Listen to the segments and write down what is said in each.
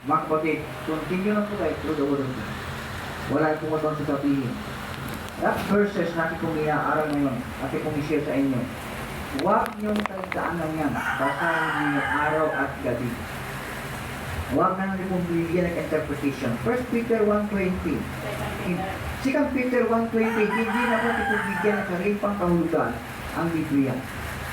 Mga kapatid, continue lang po kayo through the word of God. Wala po ko doon sasabihin. That verses na ating pong iaaraw ngayon, ating pong i-share sa inyo. Huwag niyong tandaanan yan. Basahin niyo araw at gabi. Huwag na natin pong bigyan ng interpretation. 1 Peter 1:20. 2 Peter 1:20, hindi na po ito bigyan ng sariling pangkahulugan ang Biblia.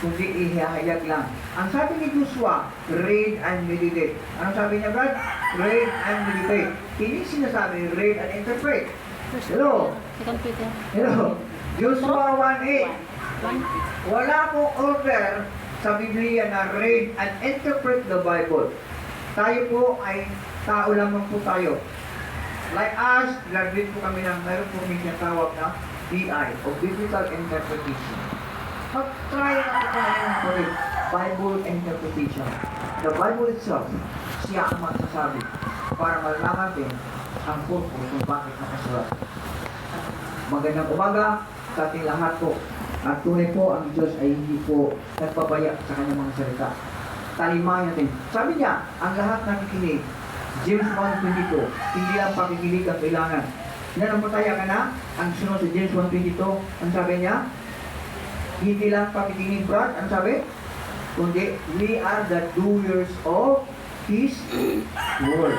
Kundi ihahayag lang. Ang sabi ni Joshua, read and meditate. Ano sabi niya, Brad? Read and meditate. Hindi sinasabi, read and interpret. Hello? Hello? Joshua 1:8. Wala pong order sa Biblia na read and interpret the Bible. Tayo po ay tao lamang po tayo. Like us, graduate po kami ng meron po may tawag na BI o Biblical Interpretation. Mag-try na po tayo ng Bible Interpretation. The Bible itself, siya ang magsasabi para malaman din ang purpose kung bakit nakasulat. Magandang umaga sa ating lahat po. At tunay po ang Diyos ay hindi po nagpapaya sa kanyang mga salita. Talimayan natin. Sabi niya, ang lahat nakikinig, James 1:22, hindi ang pakikinig ang kailangan. Nanampataya ka na, ang sunod sa James 1:22, ang sabi niya, hindi lang pakikinig, Brad, ang sabi? Kundi, we are the doers of His word.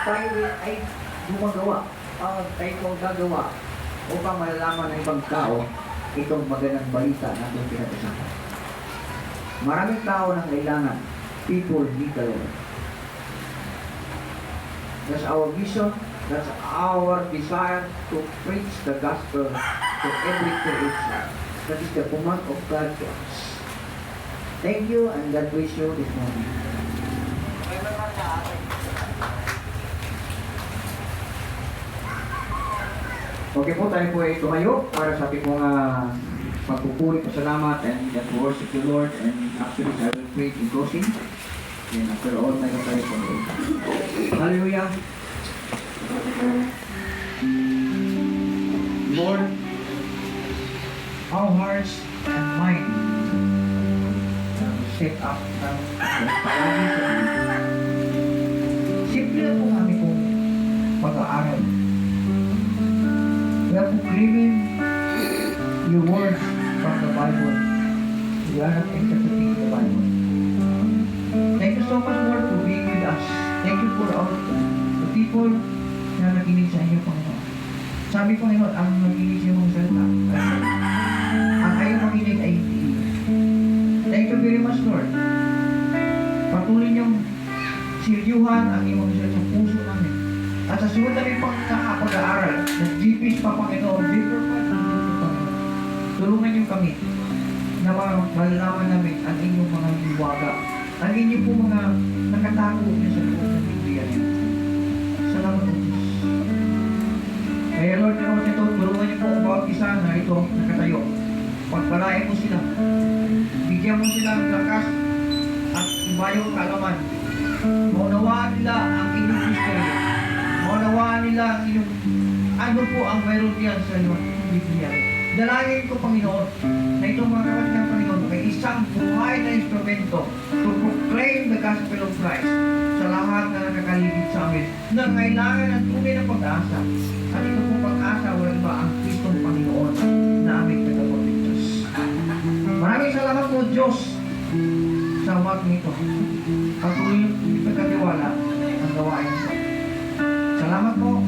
Tayo ay gumagawa, tayo kong gagawa upang malalaman ng ibang tao itong magandang balita na itong pinag-usapan. Maraming tao na kailangan. People need the Lord. That's our vision. That's our desire to preach the gospel to every creation. That is the command of God to us. Thank you and God bless you this morning. Okay po, tayo po ay tumayo para sa ating mga pagpupuri, pasalamat, and that worship the Lord. And actually, I will pray in closing. And after all, tayo po. Hallelujah. Lord, our hearts and minds set up ng palagi sa Pilipinas. Simple na po kami pong pag-aaral. We are proclaiming your words from the Bible. We are not interpreting the Bible. Thank you so much, Lord, for being with us. Thank you for all the people na nakinig sa inyo, Panginoon. Sabi, Panginoon, ang nakinig sa iyong salita, ang ayaw makinig ay hindi. Thank you very much, Lord. Patuloy niyong siryuhan ang iyong salita sa puso namin. At sa sunod namin pag-aaral, na GPs pa, Panginoon, deeper pa, tulungan niyo kami na malalaman namin ang inyong mga liwaga, ang inyong po mga nakatago niyo sa loob ng Biblia niyo. Salamat po, Diyos. Kaya Lord, naman ito, tulungan niyo po ang bawat isa na ito nakatayo. Pagpalain mo sila. Bigyan mo sila ng lakas at ibayong kaalaman. Maunawaan nila ang inyong history. Maunawaan nila ang inyong ano po ang mayroon diyan sa inyong Biblia. Dalangin ko, Panginoon, na itong mga kapatid ng Panginoon ay isang buhay na instrumento to proclaim the gospel of Christ sa lahat na nakakaligid sa amin na kailangan ng tunay na pag-asa. At ito pong pag-asa, walang iba ang Kristong Panginoon na aming tagapagligtas. Maraming salamat po, Diyos, sa umagang nito. Patuloy ipagkatiwala ang gawain sa. Salamat po.